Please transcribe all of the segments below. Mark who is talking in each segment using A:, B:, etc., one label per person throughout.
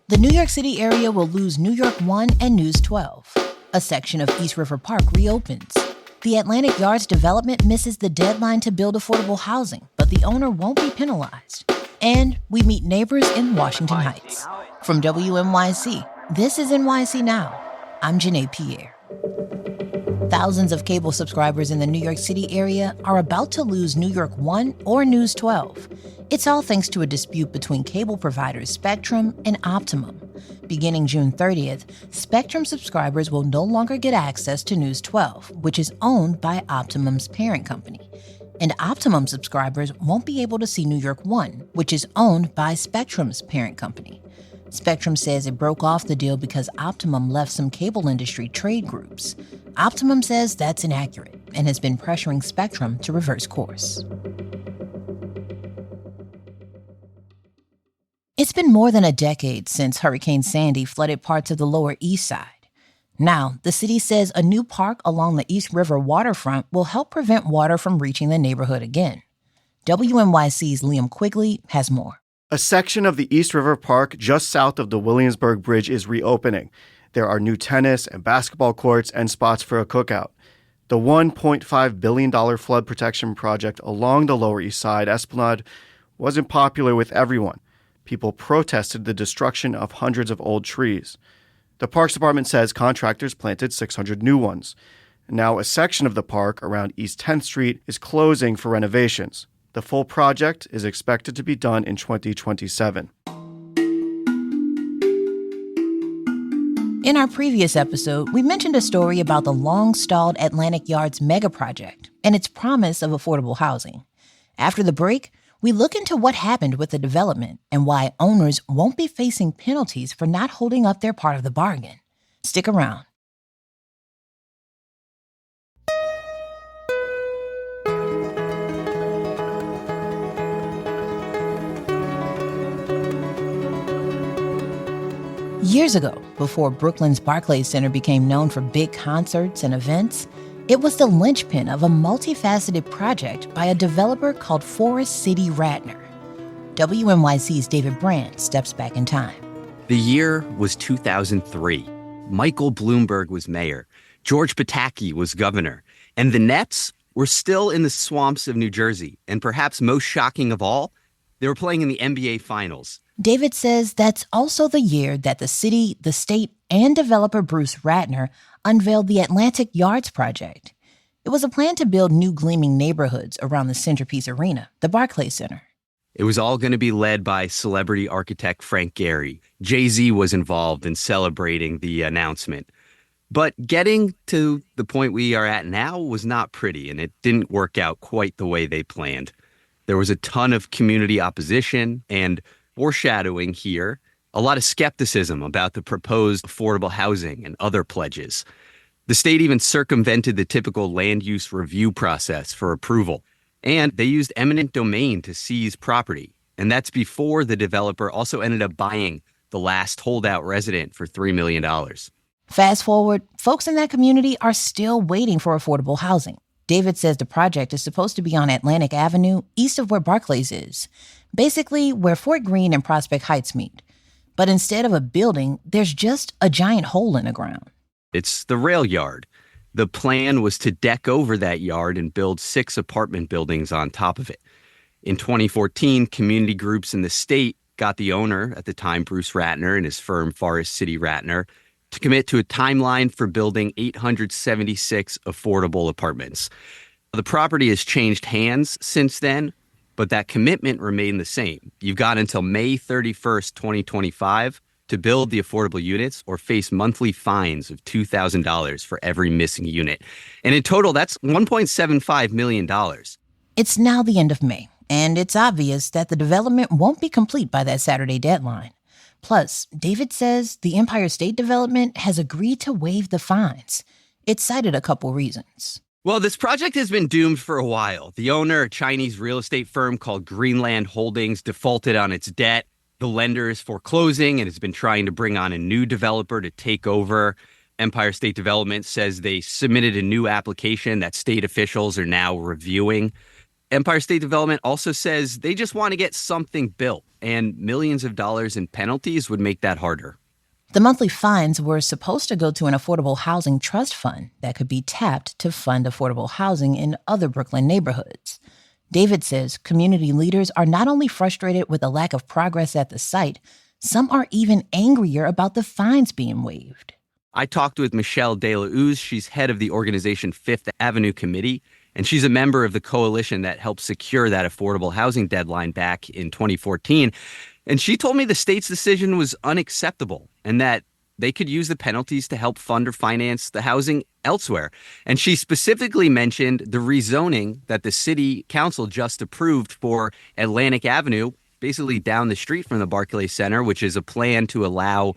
A: The New York City area will lose NY1 and News 12. A section of East River Park reopens. The Atlantic Yards development misses the deadline to build affordable housing, but the owner won't be penalized. And we meet neighbors in Washington Heights. From WNYC, this is NYC Now. I'm Janae Pierre. Thousands of cable subscribers in the New York City area are about to lose NY1 or News 12. It's all thanks to a dispute between cable providers Spectrum and Optimum. Beginning June 30th, Spectrum subscribers will no longer get access to News 12, which is owned by Optimum's parent company. And Optimum subscribers won't be able to see NY1, which is owned by Spectrum's parent company. Spectrum says it broke off the deal because Optimum left some cable industry trade groups. Optimum says that's inaccurate and has been pressuring Spectrum to reverse course. It's been more than a decade since Hurricane Sandy flooded parts of the Lower East Side. Now, the city says a new park along the East River waterfront will help prevent water from reaching the neighborhood again. WNYC's Liam Quigley has more.
B: A section of the East River Park just south of the Williamsburg Bridge is reopening. There are new tennis and basketball courts and spots for a cookout. The $1.5 billion flood protection project along the Lower East Side Esplanade wasn't popular with everyone. People protested the destruction of hundreds of old trees. The Parks Department says contractors planted 600 new ones. Now a section of the park around East 10th Street is closing for renovations. The full project is expected to be done in 2027.
A: In our previous episode, we mentioned a story about the long-stalled Atlantic Yards mega project and its promise of affordable housing. After the break, we look into what happened with the development and why owners won't be facing penalties for not holding up their part of the bargain. Stick around. Years ago, before Brooklyn's Barclays Center became known for big concerts and events, it was the linchpin of a multifaceted project by a developer called Forest City Radnor. WNYC's David Brand steps back in time.
C: The year was 2003. Michael Bloomberg was mayor. George Pataki was governor. And the Nets were still in the swamps of New Jersey. And perhaps most shocking of all, they were playing in the NBA Finals.
A: David says that's also the year that the city, the state, and developer Bruce Radnor unveiled the Atlantic Yards project. It was a plan to build new gleaming neighborhoods around the centerpiece arena, the Barclays Center.
C: It was all going to be led by celebrity architect Frank Gehry. Jay-Z was involved in celebrating the announcement. But getting to the point we are at now was not pretty, and it didn't work out quite the way they planned. There was a ton of community opposition and foreshadowing here, a lot of skepticism about the proposed affordable housing and other pledges. The state even circumvented the typical land use review process for approval, and they used eminent domain to seize property. And that's before the developer also ended up buying the last holdout resident for $3 million.
A: Fast forward, folks in that community are still waiting for affordable housing. David says the project is supposed to be on Atlantic Avenue, east of where Barclays is, basically where Fort Greene and Prospect Heights meet. But instead of a building, there's just a giant hole in the ground.
C: It's the rail yard. The plan was to deck over that yard and build 6 apartment buildings on top of it. In 2014, community groups in the state got the owner, at the time Bruce Radnor and his firm Forest City Radnor, to commit to a timeline for building 876 affordable apartments. The property has changed hands since then, but that commitment remained the same. You've got until May 31st, 2025 to build the affordable units or face monthly fines of $2,000 for every missing unit. And in total, that's $1.75 million.
A: It's now the end of May, and it's obvious that the development won't be complete by that Saturday deadline. Plus, David says the Empire State Development has agreed to waive the fines. It cited a couple reasons.
C: Well, this project has been doomed for a while. The owner, a Chinese real estate firm called Greenland Holdings, defaulted on its debt. The lender is foreclosing and has been trying to bring on a new developer to take over. Empire State Development says they submitted a new application that state officials are now reviewing. Empire State Development also says they just want to get something built, and millions of dollars in penalties would make that harder.
A: The monthly fines were supposed to go to an affordable housing trust fund that could be tapped to fund affordable housing in other Brooklyn neighborhoods. David says community leaders are not only frustrated with the lack of progress at the site, some are even angrier about the fines being waived.
C: I talked with Michelle De La Uz. She's head of the organization Fifth Avenue Committee, and she's a member of the coalition that helped secure that affordable housing deadline back in 2014. And she told me the state's decision was unacceptable and that they could use the penalties to help fund or finance the housing elsewhere. And she specifically mentioned the rezoning that the city council just approved for Atlantic Avenue, basically down the street from the Barclays Center, which is a plan to allow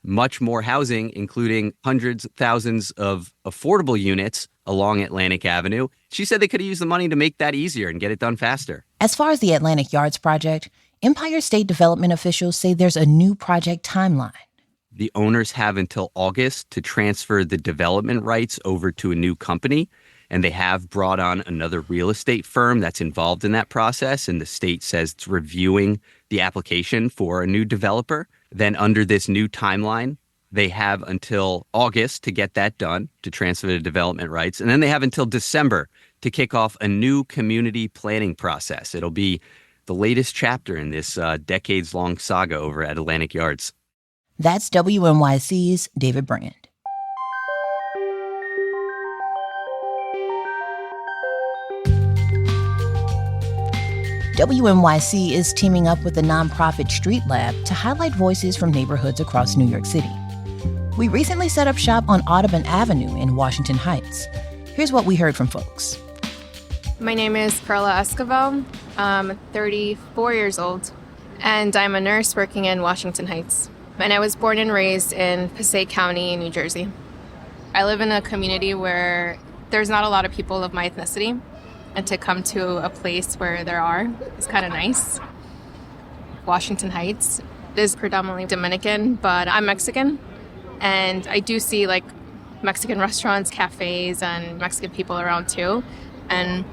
C: much more housing, including hundreds of thousands of affordable units along Atlantic Avenue. She said they could have used the money to make that easier and get it done faster.
A: As far as the Atlantic Yards project, Empire State Development officials say there's a new project timeline.
C: The owners have until August to transfer the development rights over to a new company, and they have brought on another real estate firm that's involved in that process, and the state says it's reviewing the application for a new developer. Then under this new timeline, they have until August to get that done, to transfer the development rights, and then they have until December to kick off a new community planning process. It'll be the latest chapter in this decades-long saga over at Atlantic Yards.
A: That's WNYC's David Brand. WNYC is teaming up with the nonprofit Street Lab to highlight voices from neighborhoods across New York City. We recently set up shop on Audubon Avenue in Washington Heights. Here's what we heard from folks.
D: My name is Carla Escovel. I'm 34 years old, and I'm a nurse working in Washington Heights. And I was born and raised in Passaic County, New Jersey. I live in a community where there's not a lot of people of my ethnicity, and to come to a place where there are is kind of nice. Washington Heights is predominantly Dominican, but I'm Mexican, and I do see like Mexican restaurants, cafes, and Mexican people around too. And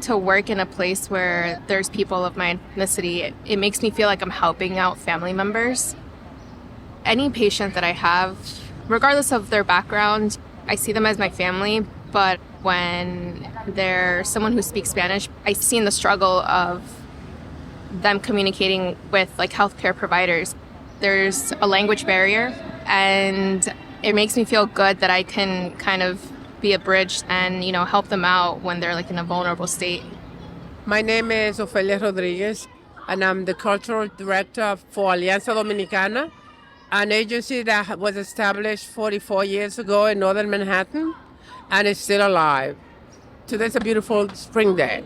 D: to work in a place where there's people of my ethnicity, it makes me feel like I'm helping out family members. Any patient that I have, regardless of their background, I see them as my family, but when they're someone who speaks Spanish, I see the struggle of them communicating with like healthcare providers. There's a language barrier, and it makes me feel good that I can kind of be a bridge and, you know, help them out when they're like in a vulnerable state.
E: My name is Ofelia Rodriguez, and I'm the cultural director for Alianza Dominicana, an agency that was established 44 years ago in northern Manhattan and is still alive. Today's a beautiful spring day.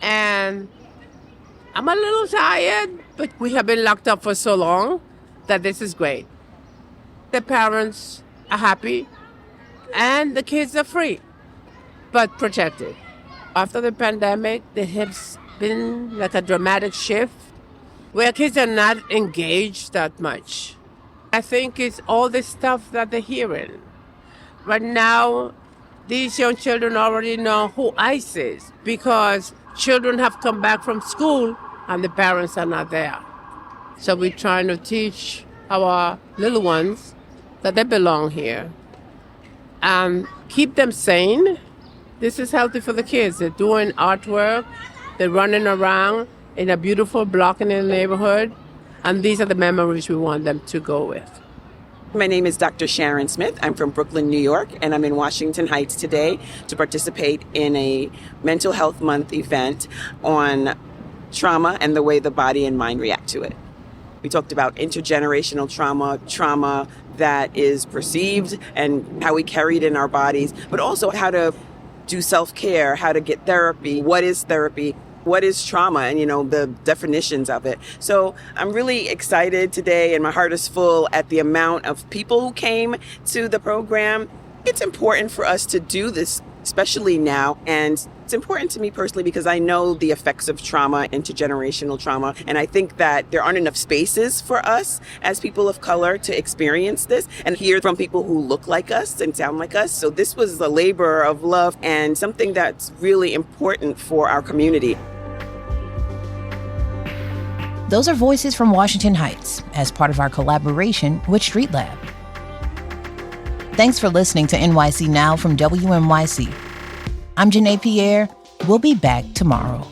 E: And I'm a little tired, but we have been locked up for so long that this is great. The parents are happy and the kids are free, but protected. After the pandemic, there has been like a dramatic shift where kids are not engaged that much. I think it's all the stuff that they're hearing. Right now, these young children already know who ICE is because children have come back from school and the parents are not there. So we're trying to teach our little ones that they belong here and keep them sane. This is healthy for the kids. They're doing artwork, they're running around in a beautiful block in the neighborhood, and these are the memories we want them to go with.
F: My name is Dr. Sharon Smith. I'm from Brooklyn, New York, and I'm in Washington Heights today to participate in a Mental Health Month event on trauma and the way the body and mind react to it. We talked about intergenerational trauma that is perceived and how we carry it in our bodies, but also how to do self-care, how to get therapy, what is therapy, what is trauma, and, you know, the definitions of it. So I'm really excited today, and my heart is full at the amount of people who came to the program. It's important for us to do this especially now. And it's important to me personally because I know the effects of trauma, intergenerational trauma, and I think that there aren't enough spaces for us as people of color to experience this and hear from people who look like us and sound like us. So this was a labor of love and something that's really important for our community.
A: Those are voices from Washington Heights as part of our collaboration with Street Lab. Thanks for listening to NYC Now from WNYC. I'm Janae Pierre. We'll be back tomorrow.